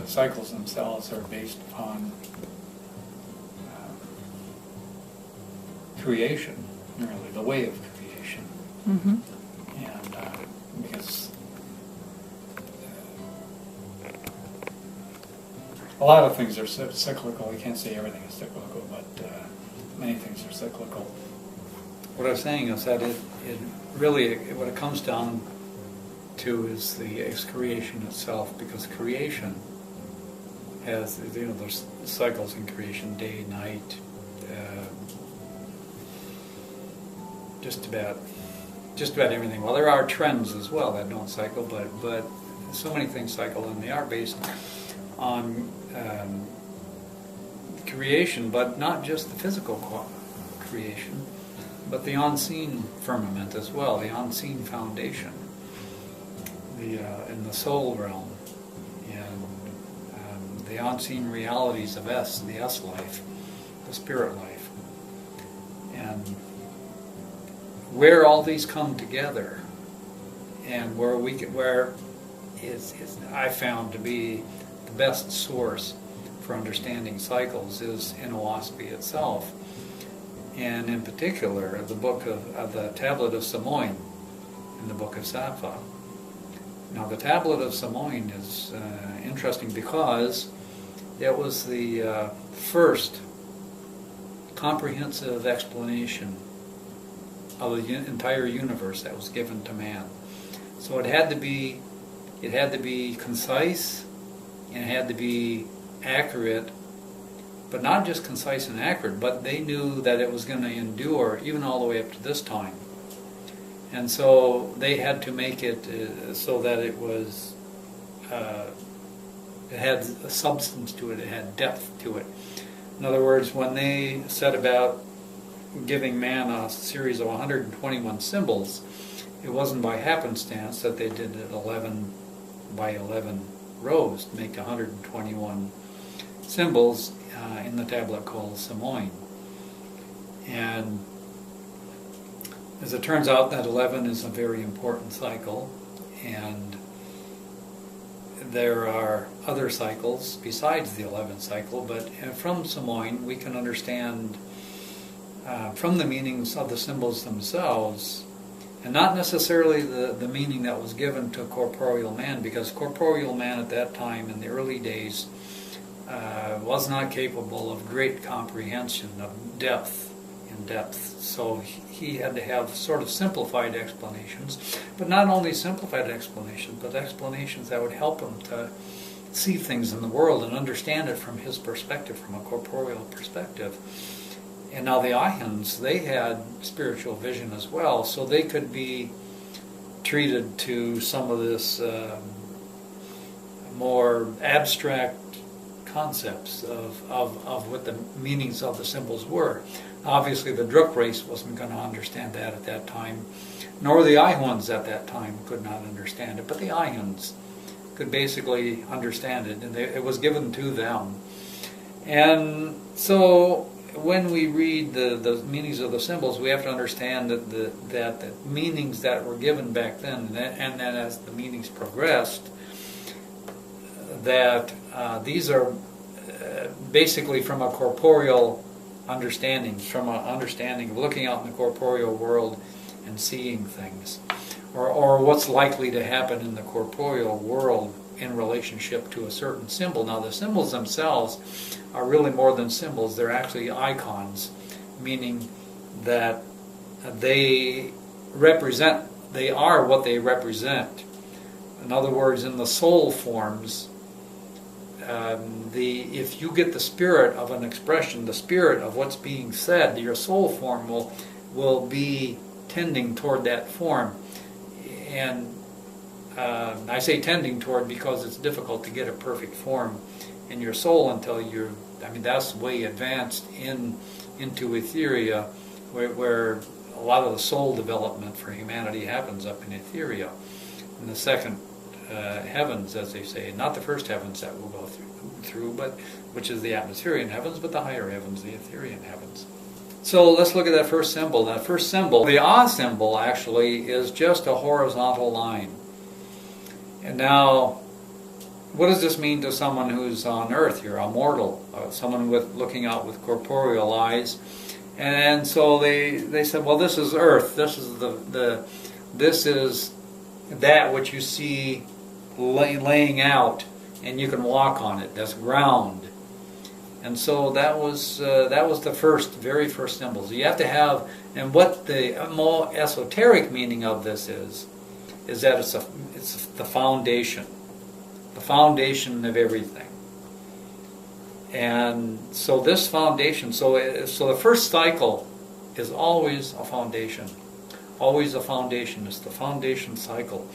cycles themselves are based upon creation, really, the way of creation. Mm-hmm. And because a lot of things are cyclical. We can't say everything is cyclical, but many things are cyclical. What I was saying is that it really, what it comes down to is creation itself, because creation has, there's cycles in creation, day, night, just about everything. Well, there are trends as well that don't cycle, but so many things cycle, and they are based on creation, but not just the physical creation, but the unseen firmament as well, the unseen foundation, in the soul realm, and the unseen realities of the S life, the spirit life, and where all these come together, and where I found to be the best source for understanding cycles is in Oahspe itself, and in particular the book of the Tablet of Samoin in the book of Sattva. Now the Tablet of Samoin is interesting because it was the first comprehensive explanation of the entire universe that was given to man. So it had to be concise, and it had to be accurate, but not just concise and accurate, but they knew that it was going to endure even all the way up to this time. And so they had to make it so that it was, it had a substance to it, it had depth to it. In other words, when they set about giving man a series of 121 symbols, it wasn't by happenstance that they did it 11 by 11 rows to make 121 symbols in the tablet called Samoin. And as it turns out, that 11 is a very important cycle, and there are other cycles besides the 11th cycle, but from Samoin we can understand from the meanings of the symbols themselves, and not necessarily the meaning that was given to corporeal man, because corporeal man at that time in the early days was not capable of great comprehension of depth. So he had to have sort of simplified explanations, but not only simplified explanations, but explanations that would help him to see things in the world and understand it from his perspective, from a corporeal perspective. And now the Ahins, they had spiritual vision as well, so they could be treated to some of this more abstract concepts of what the meanings of the symbols were. Obviously the Druk race wasn't going to understand that at that time, nor the Ahins at that time could not understand it, but the Ahins could basically understand it, and it was given to them. And so when we read the meanings of the symbols, we have to understand that the meanings that were given back then, and then as the meanings progressed, that these are basically from a corporeal understanding, from an understanding of looking out in the corporeal world and seeing things, or what's likely to happen in the corporeal world in relationship to a certain symbol. Now the symbols themselves are really more than symbols, they're actually icons, meaning that they are what they represent. In other words, in the soul forms, if you get the spirit of an expression, the spirit of what's being said, your soul form will be tending toward that form. And I say tending toward because it's difficult to get a perfect form in your soul until that's way advanced into Etheria, where a lot of the soul development for humanity happens up in Etheria, in the second heavens, as they say, not the first heavens that we'll go through, but which is the atmospherian heavens, but the higher heavens, the Etherian heavens. So let's look at that first symbol. That first symbol, the Ah symbol, actually is just a horizontal line. And now, what does this mean to someone who's on Earth? You're a mortal, someone looking out with corporeal eyes. And so they said, well, this is Earth. This is this is that which you see laying out, and you can walk on it. That's ground. And so that was the very first symbols. You have to have, and what the more esoteric meaning of this is that it's the foundation of everything. And so this foundation, so the first cycle is always a foundation. Always a foundation. It's the foundation cycle.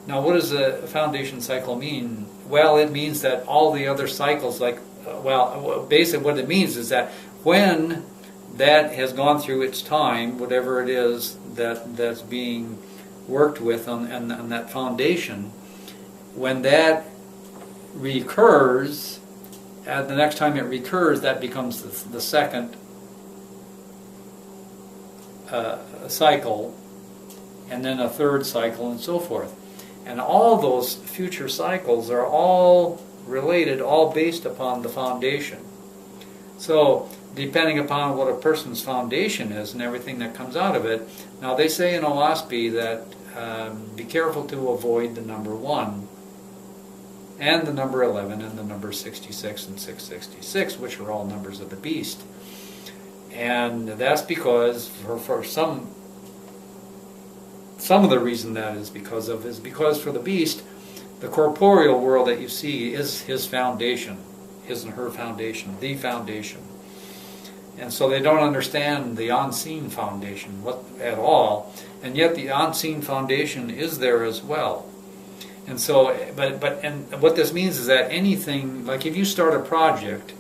Now, what does a foundation cycle mean? Well, it means that all the other cycles, basically what it means is that when that has gone through its time, whatever it is that's being worked with on that foundation, when that recurs, the next time it recurs, that becomes the second cycle, and then a third cycle, and so forth. And all those future cycles are all related, all based upon the foundation. So, depending upon what a person's foundation is and everything that comes out of it, now they say in Oahspe that be careful to avoid the number 1 and the number 11 and the number 66 and 666, which are all numbers of the beast. And that's because for some of the reason that is because for the beast, the corporeal world that you see is his foundation, his and her foundation, the foundation. And so they don't understand the unseen foundation at all, and yet the unseen foundation is there as well. And so, and what this means is that anything, like if you start a project,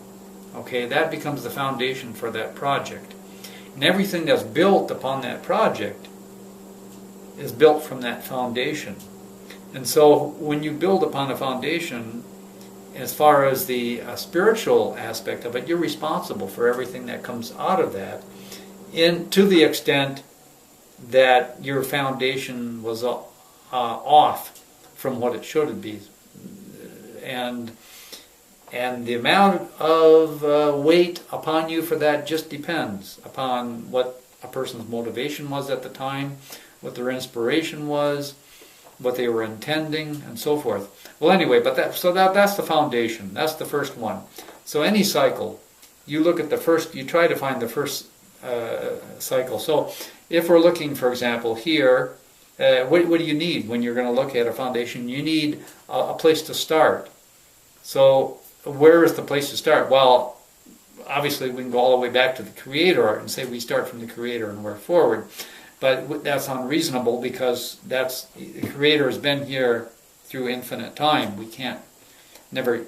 okay, that becomes the foundation for that project. And everything that's built upon that project is built from that foundation. And so when you build upon a foundation, as far as the spiritual aspect of it, you're responsible for everything that comes out of that, to the extent that your foundation was off from what it should be. And the amount of weight upon you for that just depends upon what a person's motivation was at the time, what their inspiration was, what they were intending, and so forth. Well, anyway, that's the foundation. That's the first one. So any cycle, you look at the first, you try to find the first cycle. So if we're looking, for example, here, what do you need when you're going to look at a foundation? You need a place to start. So where is the place to start? Well, obviously we can go all the way back to the Creator and say we start from the Creator and work forward. But that's unreasonable because the Creator has been here through infinite time. We can't never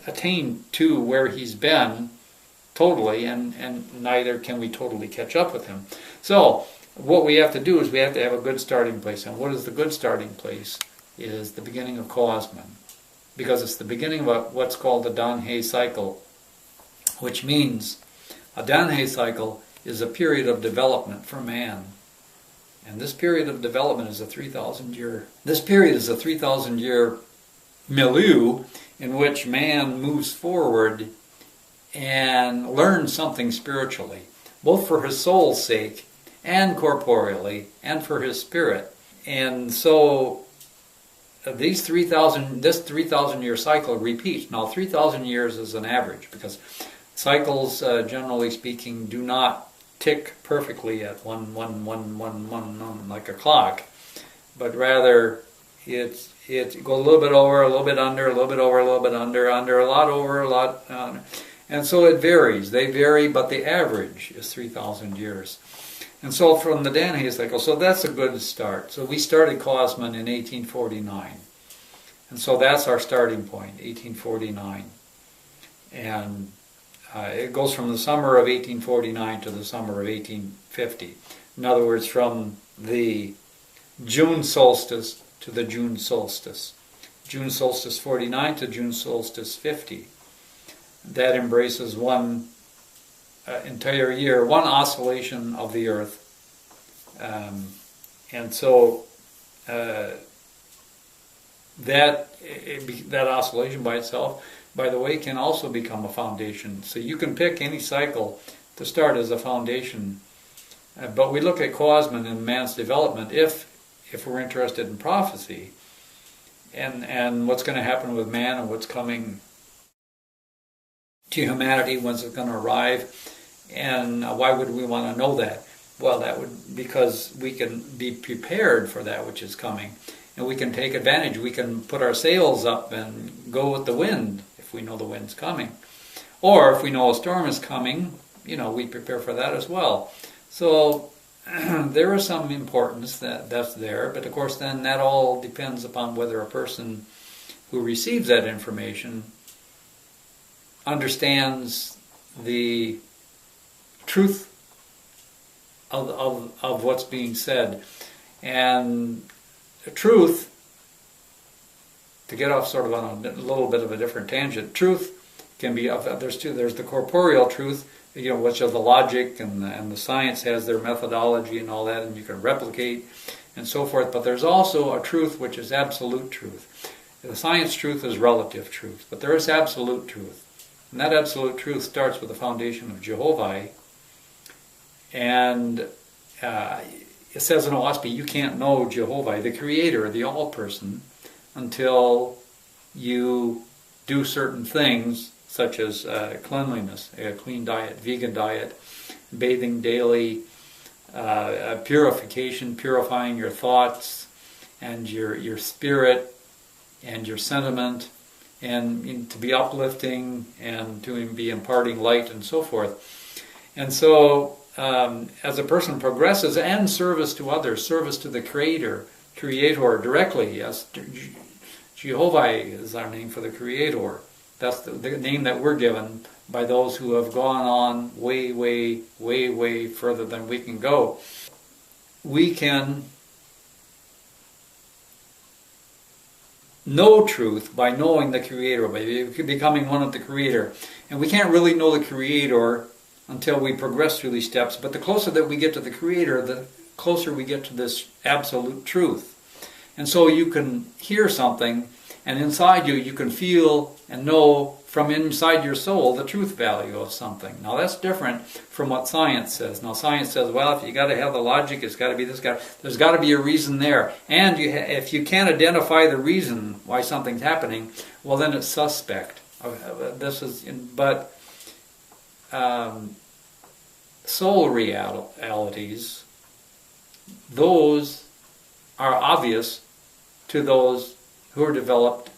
attain to where He's been totally, and neither can we totally catch up with Him. So what we have to do is we have to have a good starting place. And what is the good starting place? Is the beginning of Cosman. Because it's the beginning of what's called the Danhe cycle, which means a Danhe cycle is a period of development for man. And this period of development is a 3,000-year. This period is a 3,000-year milieu in which man moves forward and learns something spiritually, both for his soul's sake and corporeally, and for his spirit. And so this 3,000-year cycle repeats. Now 3,000 years is an average because cycles, generally speaking, do not tick perfectly at one like a clock, but rather it goes a little bit over, a little bit under, a little bit over, a little bit under, a lot over, a lot under. And so it varies. They vary, but the average is 3,000 years. And so from the Danhe cycle, so that's a good start. So we started Cosman in 1849. And so that's our starting point, 1849. And it goes from the summer of 1849 to the summer of 1850. In other words, from the June solstice to the June solstice. June solstice 49 to June solstice 50. That embraces one entire year, one oscillation of the earth. And so that oscillation by itself, by the way, can also become a foundation. So you can pick any cycle to start as a foundation. But we look at Oahspe and man's development if we're interested in prophecy and what's going to happen with man and what's coming to humanity, when's it going to arrive, and why would we want to know that? Well, because we can be prepared for that which is coming, and we can take advantage. We can put our sails up and go with the wind if we know the wind's coming. Or if we know a storm is coming, we prepare for that as well. So there is some importance that's there, but of course then that all depends upon whether a person who receives that information understands the truth of what's being said. And the truth, to get off sort of on a little bit of a different tangent, truth can be, there's the corporeal truth, which is the logic and the science has their methodology and all that, and you can replicate and so forth. But there's also a truth which is absolute truth. The science truth is relative truth, but there is absolute truth. And that absolute truth starts with the foundation of Jehovah. And it says in Oahspe, you can't know Jehovah, the Creator, the All-Person, until you do certain things, such as cleanliness, a clean diet, vegan diet, bathing daily, purification, purifying your thoughts and your spirit and your sentiment, and to be uplifting and to be imparting light and so forth. And so as a person progresses, and service to others, service to the Creator directly, yes, Jehovah is our name for the Creator. That's the name that we're given by those who have gone on way, way, way, way further than we can go. We can know truth by knowing the Creator, by becoming one with the Creator. And we can't really know the Creator until we progress through these steps, but the closer that we get to the Creator, the closer we get to this absolute truth. And so you can hear something, and inside you can feel and know from inside your soul the truth value of something. Now that's different from what science says. Now science says, well, if you got to have the logic, it's got to be this guy. There's got to be a reason there. And if you can't identify the reason why something's happening, well then it's suspect. Soul realities, those are obvious to those who are developed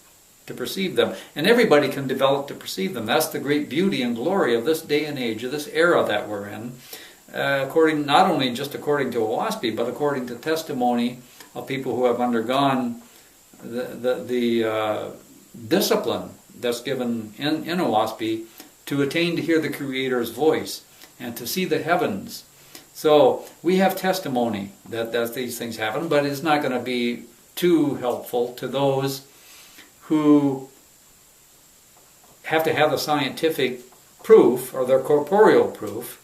to perceive them. And everybody can develop to perceive them. That's the great beauty and glory of this day and age, of this era that we're in, not only just according to Oahspe, but according to testimony of people who have undergone the discipline that's given in Oahspe to attain to hear the Creator's voice and to see the heavens. So we have testimony that these things happen, but it's not going to be too helpful to those who have to have the scientific proof or their corporeal proof,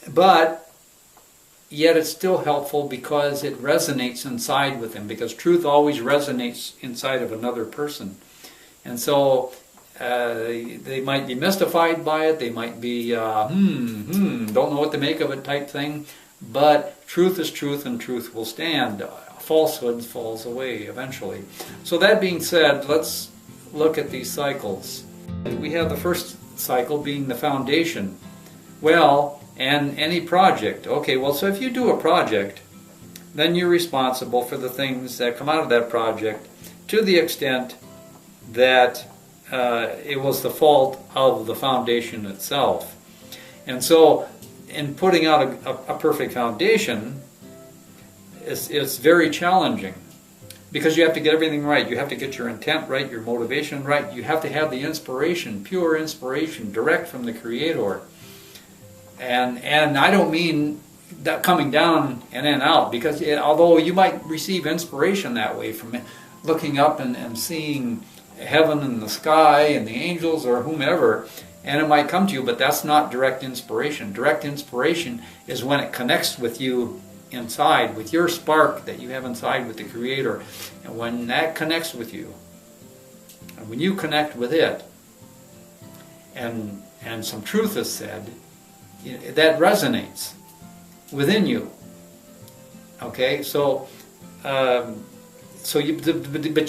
but yet it's still helpful because it resonates inside with them, because truth always resonates inside of another person. And so they might be mystified by it, they might be don't know what to make of it type thing, but truth is truth and truth will stand. Falsehood falls away eventually. So that being said, let's look at these cycles. We have the first cycle being the foundation. Well, and any project. Okay, well, so if you do a project, then you're responsible for the things that come out of that project to the extent that it was the fault of the foundation itself. And so in putting out a perfect foundation, it's very challenging because you have to get everything right. You have to get your intent right, your motivation right. You have to have the inspiration, pure inspiration, direct from the Creator. And I don't mean that coming down and then out, because although you might receive inspiration that way from looking up and seeing heaven and the sky and the angels or whomever, and it might come to you, but that's not direct inspiration. Direct inspiration is when it connects with you inside, with your spark that you have inside with the Creator, and when that connects with you, and when you connect with it, and some truth is said, that resonates within you. Okay, so but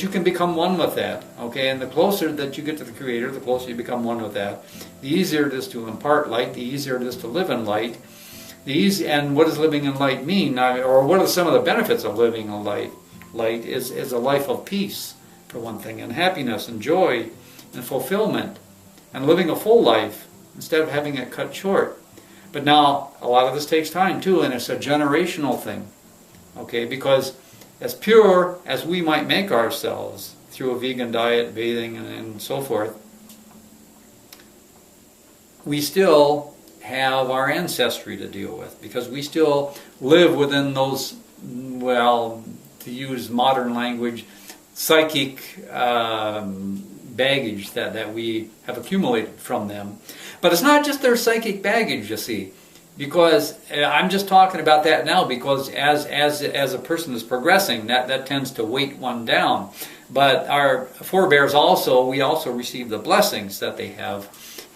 you can become one with that. Okay, and the closer that you get to the Creator, the closer you become one with that. The easier it is to impart light. The easier it is to live in light. And what does living in light mean? Or what are some of the benefits of living in light? Light is a life of peace, for one thing, and happiness, and joy, and fulfillment, and living a full life instead of having it cut short. But now, a lot of this takes time too, and it's a generational thing. Okay, because as pure as we might make ourselves through a vegan diet, bathing, and so forth, we still have our ancestry to deal with, because we still live within those, well, to use modern language, psychic baggage that we have accumulated from them. But it's not just their psychic baggage, you see, because I'm just talking about that now because as a person is progressing, that tends to weight one down. But our forebears we also receive the blessings that they have,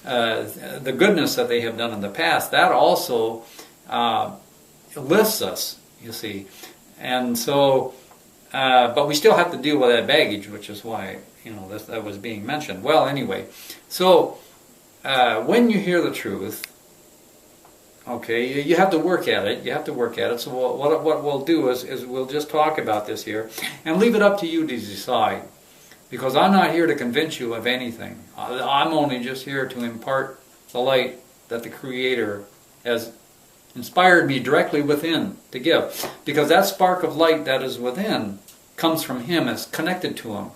the goodness that they have done in the past. That also lifts us, you see. And so, but we still have to deal with that baggage, which is why, that was being mentioned. Well, anyway, so when you hear the truth, okay, you have to work at it. You have to work at it. So what we'll do is we'll just talk about this here and leave it up to you to decide. Because I'm not here to convince you of anything. I'm only just here to impart the light that the Creator has inspired me directly within to give. Because that spark of light that is within comes from Him, it's connected to Him.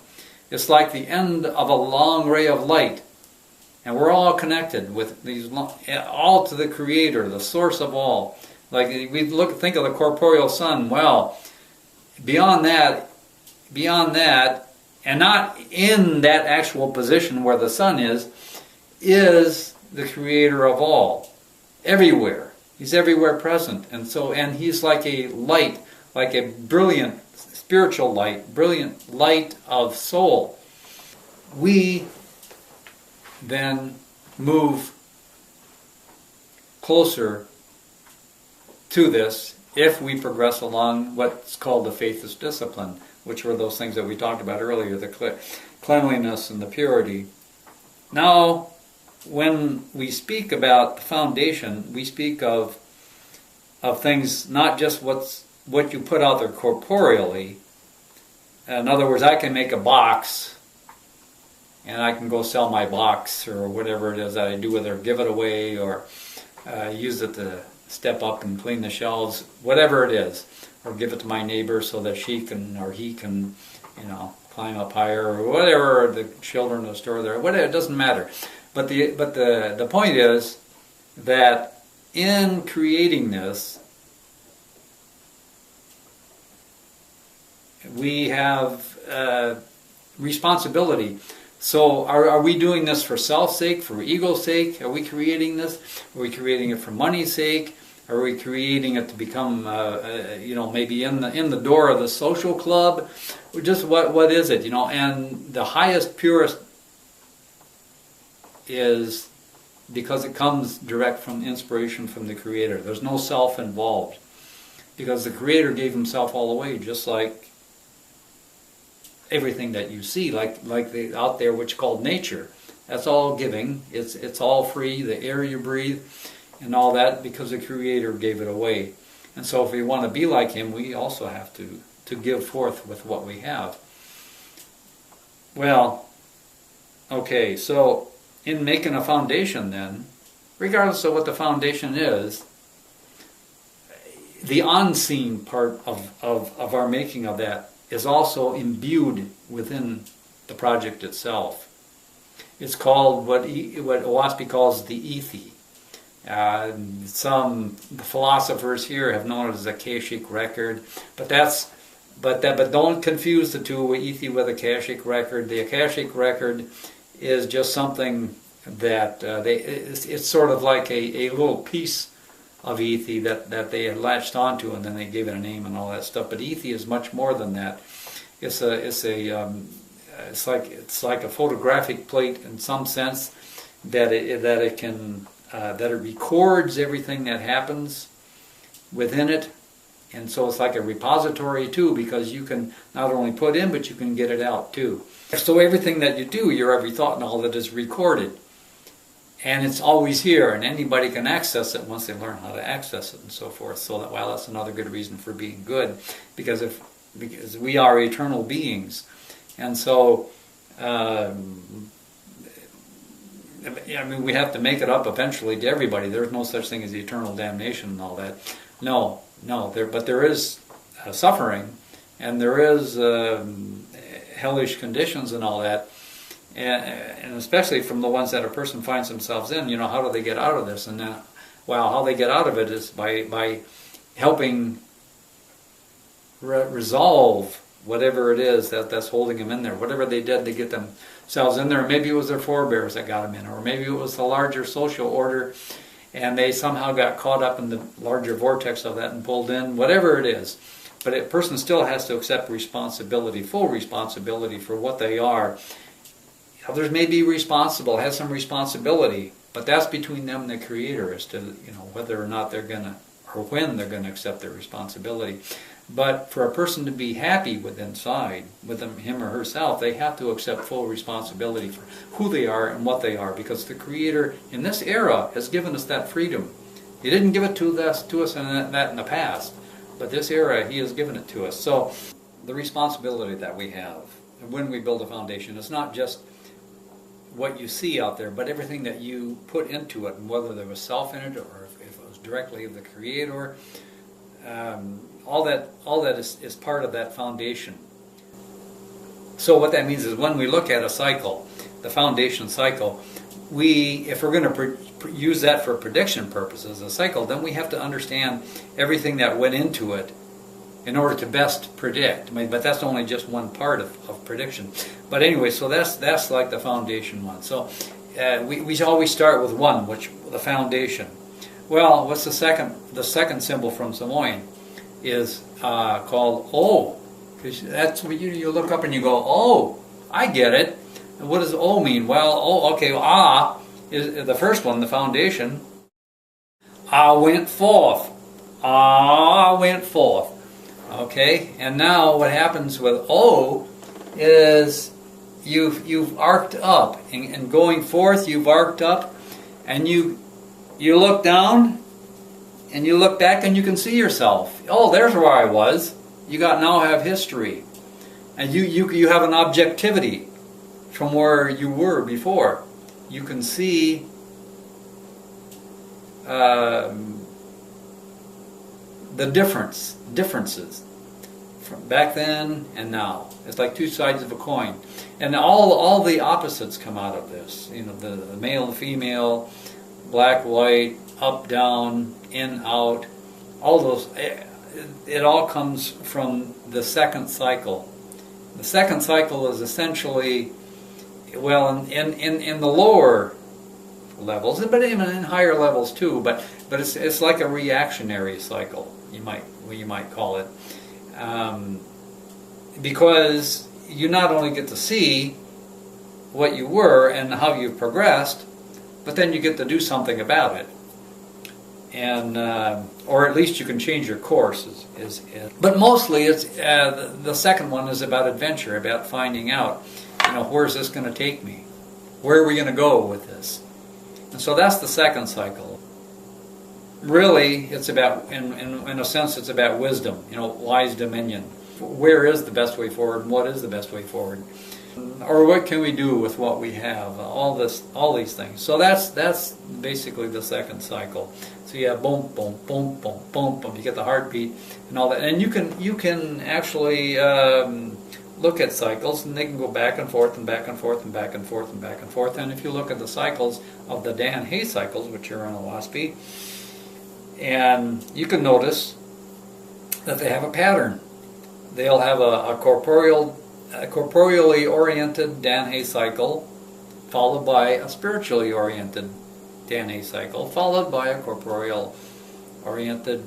It's like the end of a long ray of light. And we're all connected with these, all to the Creator, the source of all. Like we think of the corporeal sun. Well, beyond that, and not in that actual position where the sun is the Creator of all, everywhere. He's everywhere present, and He's like a light, like a brilliant spiritual light, brilliant light of soul. We then move closer to this if we progress along what's called the faith's discipline, which were those things that we talked about earlier, the cleanliness and the purity. Now, when we speak about the foundation, we speak of things, not just what you put out there corporeally. In other words, I can make a box, and I can go sell my box or whatever it is that I do with it, or give it away, or use it to step up and clean the shelves, whatever it is, or give it to my neighbor so that she can or he can, climb up higher, or whatever, the children in the store there, whatever, it doesn't matter. But the point is that in creating this, we have responsibility. So are we doing this for self's sake, for ego's sake? Are we creating this? Are we creating it for money's sake? Are we creating it to become, maybe in the door of the social club? Or just what is it? And the highest, purest is because it comes direct from inspiration from the Creator. There's no self involved, because the Creator gave Himself all away, just like everything that you see, like out there, which is called nature. That's all giving. It's all free. The air you breathe and all that, because the Creator gave it away. And so if we want to be like Him, we also have to give forth with what we have. Well, okay, so in making a foundation then, regardless of what the foundation is, the unseen part of our making of that is also imbued within the project itself. It's called what Oahspe calls the ethi. Some philosophers here have known it as a Akashic record, but don't confuse the two, ethi with Akashic record. The Akashic record is just something that it's sort of like a little piece of Ethi that they had latched onto, and then they gave it a name and all that stuff. But Ethi is much more than that. It's like a photographic plate in some sense, that it records everything that happens within it. And so it's like a repository too, because you can not only put in, but you can get it out too. So everything that you do, your every thought and all that, is recorded. And it's always here, and anybody can access it once they learn how to access it and so forth. So that, well, that's another good reason for being good, because we are eternal beings. And so, I mean, we have to make it up eventually to everybody. There's no such thing as eternal damnation and all that. No, but there is suffering, and there is hellish conditions and all that, and especially from the ones that a person finds themselves in. You know, how do they get out of this? And how they get out of it is by helping resolve whatever it is that's holding them in there. Whatever they did to get themselves in there. Maybe it was their forebears that got them in, or maybe it was the larger social order, and they somehow got caught up in the larger vortex of that and pulled in. Whatever it is. But a person still has to accept responsibility, full responsibility for what they are. Others may be responsible, have some responsibility, but that's between them and the Creator as to, whether or not they're gonna, or when they're gonna accept their responsibility. But for a person to be happy with inside, with him or herself, they have to accept full responsibility for who they are and what they are, because the Creator in this era has given us that freedom. He didn't give it to us in the past, but this era He has given it to us. So the responsibility that we have when we build a foundation is not just what you see out there, but everything that you put into it, and whether there was self in it or if it was directly of the Creator. All that is part of that foundation. So what that means is, when we look at a cycle, the foundation cycle, if we're going to use that for prediction purposes, a cycle, then we have to understand everything that went into it in order to best predict. But that's only just one part of prediction. But anyway, so that's like the foundation one. So we always start with one, which the foundation. Well, what's the second? The second symbol from Samoan is called O. That's what you look up and you go, oh, I get it. And what does O mean? Well, okay, Ah is the first one, the foundation. Ah went forth. Ah went forth. Okay, and now what happens with O is you've arced up, and going forth you've arced up, and you look down and you look back and you can see yourself. Oh, there's where I was. You now have history, and you have an objectivity from where you were before. You can see the differences from back then and now. It's like two sides of a coin, and all the opposites come out of this. The male and female, black, white, up, down, in, out. All those. It all comes from the second cycle. The second cycle is essentially, well, in the lower levels, but even in higher levels too. But it's like a reactionary cycle, you might call it, because you not only get to see what you were and how you've progressed, but then you get to do something about it, and or at least you can change your course. But mostly, it's the second one is about adventure, about finding out, where's this going to take me? Where are we going to go with this? And so that's the second cycle. Really, it's about, in a sense, it's about wisdom, wise dominion. Where is the best way forward, and what is the best way forward? Or what can we do with what we have? All these things. So that's basically the second cycle. So you have boom, boom, boom, boom, boom, boom. You get the heartbeat and all that, and you can actually look at cycles, and they can go back and forth and back and forth and back and forth and back and forth. And if you look at the cycles of the Dan Hay cycles, which are on Oahspe, and you can notice that they have a pattern. They'll have a corporeally oriented Dan Hay cycle, followed by a spiritually oriented Dan Hay cycle, followed by a corporeal oriented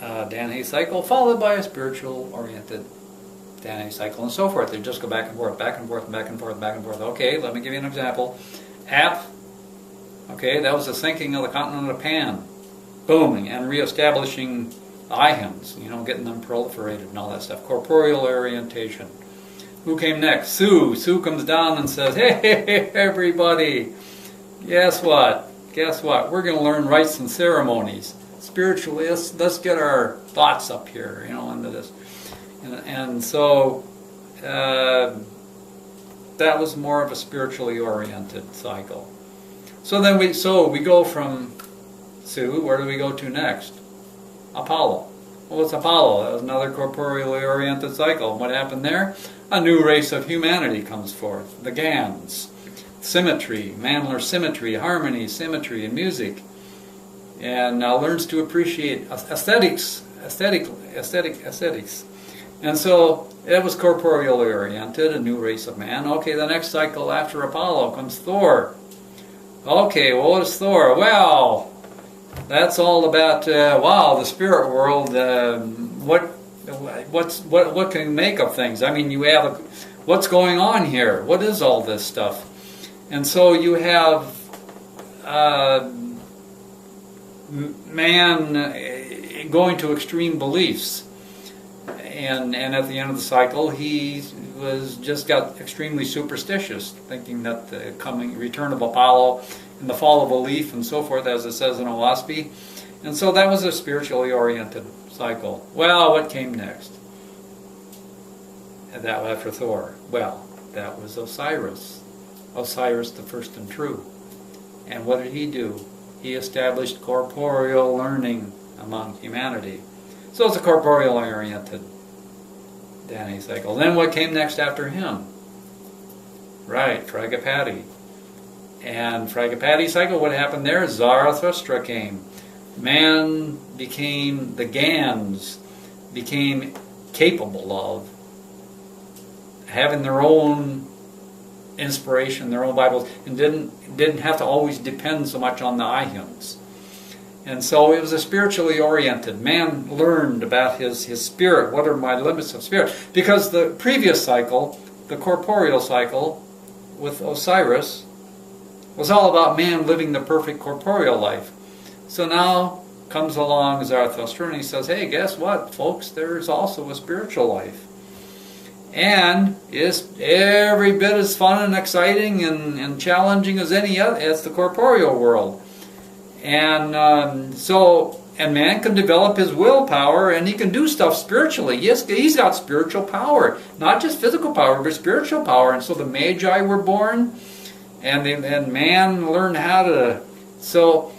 Danae cycle, followed by a spiritual oriented Danae cycle, and so forth. They just go back and forth, back and forth, back and forth, back and forth. Okay, let me give you an example. Ap, okay, that was the sinking of the continent of Pan, booming, and reestablishing the ions, getting them proliferated and all that stuff. Corporeal orientation. Who came next? Su. Su comes down and says, hey, everybody, guess what? We're going to learn rites and ceremonies. Spiritually, let's get our thoughts up here, into this. And so that was more of a spiritually oriented cycle. So then we go from Su, where do we go to next? Apollo. Well, what's Apollo? That was another corporeally oriented cycle. What happened there? A new race of humanity comes forth. The Gans. Symmetry. Man learns symmetry, harmony, symmetry, and music. And learns to appreciate aesthetics. And so it was corporeally oriented, a new race of man. Okay, the next cycle after Apollo comes Thor. Okay, well, what is Thor? Well, that's all about the spirit world. What can you make of things? I mean, you have what's going on here? What is all this stuff? And so you have man going to extreme beliefs, and at the end of the cycle, he got extremely superstitious, thinking that the return of Apollo and the fall of a leaf and so forth, as it says in Oahspe. And so that was a spiritually oriented cycle. Well, what came next? And that after Thor. Well, that was Osiris. Osiris, the first and true. And what did he do? He established corporeal learning among humanity. So it's a corporeal oriented Danae cycle. Then what came next after him? Right, Fragapati. And Fragapati cycle, what happened there? Zarathustra came. Man became, the Gans became capable of having their own inspiration, their own Bibles, and didn't have to always depend so much on the ions. And so it was a spiritually oriented. Man learned about his spirit. What are my limits of spirit? Because the previous cycle, the corporeal cycle with Osiris, was all about man living the perfect corporeal life. So now comes along Zarathustra and he says, hey, guess what, folks? There's also a spiritual life. And it's every bit as fun and exciting and challenging as any other. It's the corporeal world. And and man can develop his willpower and he can do stuff spiritually. Yes, he's got spiritual power. Not just physical power, but spiritual power. And so the Magi were born and man learned how to... So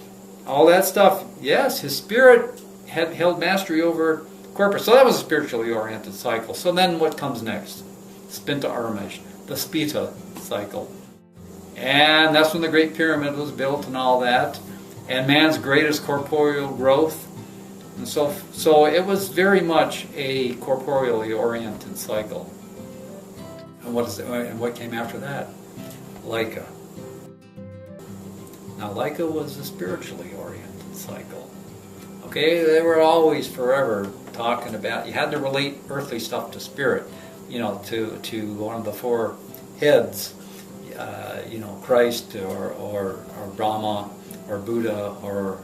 all that stuff, yes, his spirit had held mastery over corporate. So that was a spiritually oriented cycle. So then what comes next? Spinta Armish, the Spita cycle. And that's when the Great Pyramid was built and all that. And man's greatest corporeal growth. And so it was very much a corporeally oriented cycle. And what came after that? Laika. Now Laika was a spiritually oriented cycle. Okay, they were always forever talking about, you had to relate earthly stuff to spirit, to one of the four heads, Christ or Brahma or Buddha or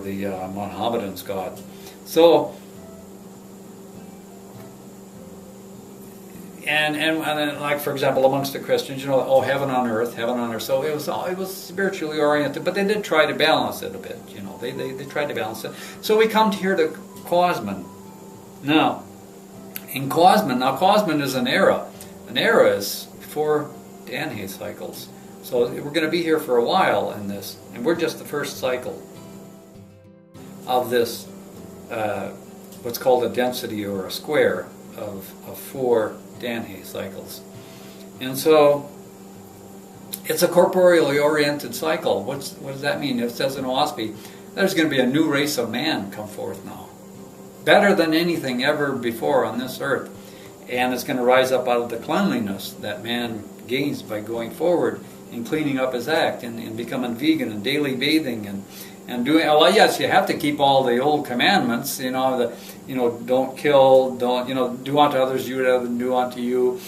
the Mohammedans' God. So and like, for example, amongst the Christians, heaven on earth. So it was spiritually oriented, but they did try to balance it a bit. They tried to balance it. So we come here to Cosman. Now, in Cosman, Cosman is an era. An era is 4 Danae cycles. So we're going to be here for a while in this, and we're just the first cycle of this, what's called a density or a square of 4 Danae cycles. And so it's a corporeally oriented cycle. What does that mean? It says in Oahspe, there's going to be a new race of man come forth now. Better than anything ever before on this earth. And it's going to rise up out of the cleanliness that man gains by going forward in cleaning up his act and becoming vegan and daily bathing and doing. Well, yes, you have to keep all the old commandments. Don't kill, don't do unto others as you would have them do unto you.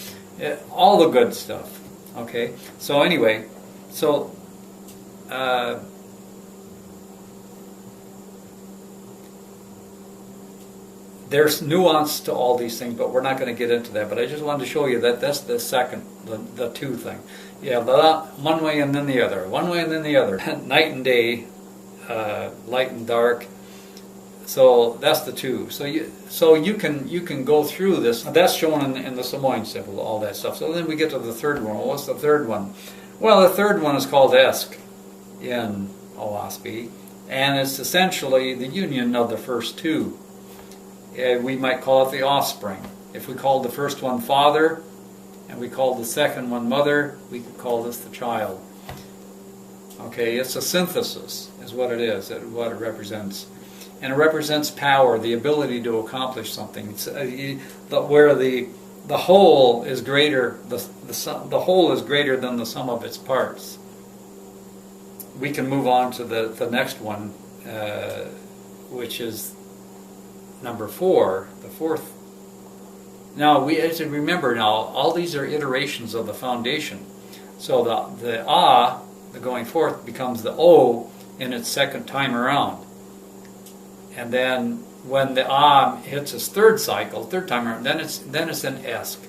All the good stuff. Okay. So anyway, there's nuance to all these things, but we're not going to get into that. But I just wanted to show you that that's the second, the two thing. Yeah, one way and then the other. One way and then the other. Night and day, light and dark. So that's the two. So you can go through this. That's shown in the Samoan symbol, all that stuff. So then we get to the third one. What's the third one? Well, the third one is called Esk in Oahspe, and it's essentially the union of the first two. We might call it the offspring. If we called the first one father, and we called the second one mother, we could call this the child. Okay, it's a synthesis, is what it is, what it represents. And it represents power, the ability to accomplish something. It's, where the whole is greater, the whole is greater than the sum of its parts. We can move on to the next one, which is number 4, the fourth. Now we have to remember now, all these are iterations of the foundation. So the ah, the going forth, becomes the O in its second time around. And then when the ah hits its third time around, then it's an esk.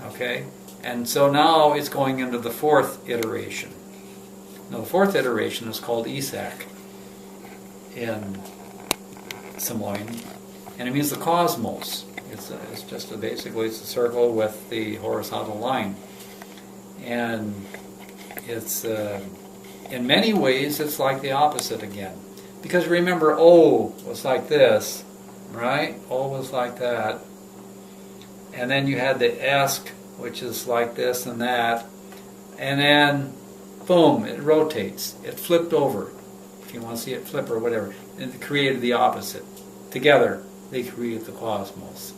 Okay? And so now it's going into the fourth iteration. Now the fourth iteration is called Isak in Samoan, and it means the cosmos. It's just basically it's a circle with the horizontal line, and it's in many ways it's like the opposite again, because remember O was like this, right? O was like that, and then you had the Esk, which is like this and that, and then boom, it rotates. It flipped over, if you want to see it flip or whatever, and it created the opposite. Together, they create the cosmos.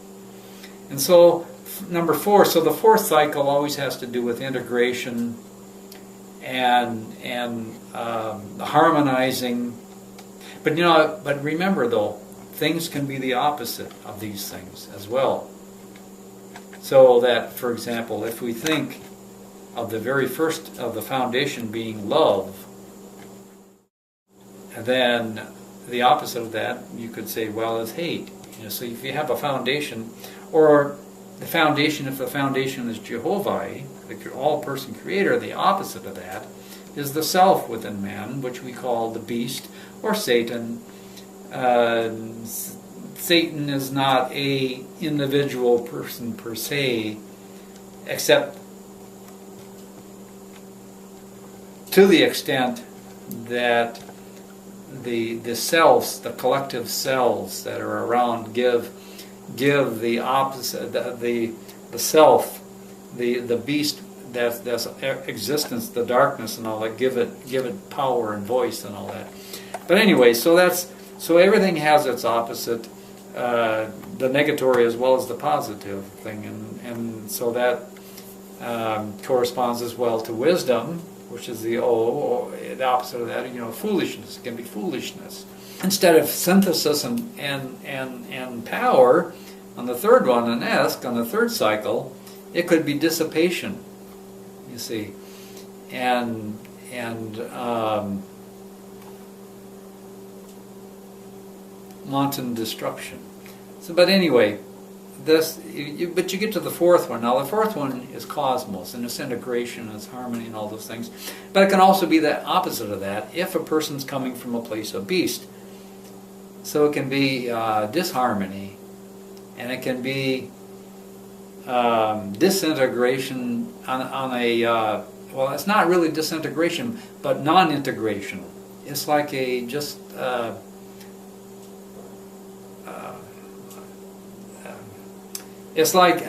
And so, number 4, so the fourth cycle always has to do with integration and harmonizing. But remember though, things can be the opposite of these things as well. So that, for example, if we think of the very first of the foundation being love, and then the opposite of that, you could say, well, is hate. So if you have a foundation, or the foundation, if the foundation is Jehovah, the all-person creator, the opposite of that is the self within man, which we call the beast or Satan. Satan is not a individual person per se, except to the extent that the selves, the collective selves that are around, give the opposite, the self, the beast that's existence, the darkness and all that, give it power and voice and all that. But anyway, so everything has its opposite, the negatory as well as the positive thing, and so that corresponds as well to wisdom, which is the O, or the opposite of that, foolishness. It can be foolishness. Instead of synthesis and power, on the third one, an Esk, on the third cycle, it could be dissipation, you see, and wanton destruction. So, but anyway, but you get to the fourth one. Now the fourth one is cosmos, and it's integration, and it's harmony, and all those things. But it can also be the opposite of that if a person's coming from a place of beast. So it can be disharmony, and it can be disintegration on a well, it's not really disintegration, but non-integration. It's like a just it's like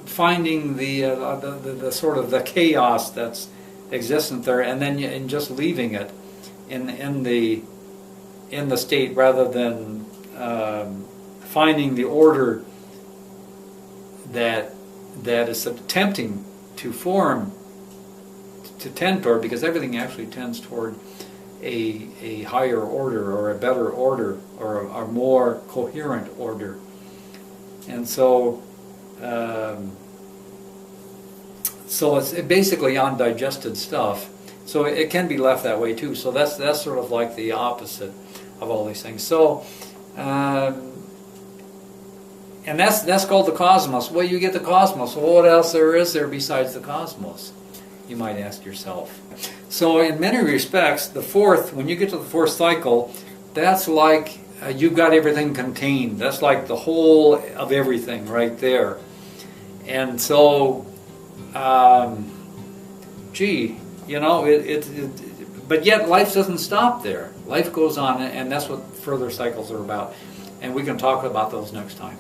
finding the sort of the chaos that's existent there, and then and just leaving it in the state, rather than finding the order that is attempting to form to tend toward, because everything actually tends toward a higher order or a better order or a more coherent order. And so so it's basically undigested stuff. So it can be left that way too. So that's sort of like the opposite of all these things. So and that's called the cosmos. Well, you get the cosmos. Well, what else is there besides the cosmos? You might ask yourself. So in many respects, when you get to the fourth cycle, that's like you've got everything contained. That's like the whole of everything right there. And so, but yet life doesn't stop there. Life goes on, and that's what further cycles are about. And we can talk about those next time.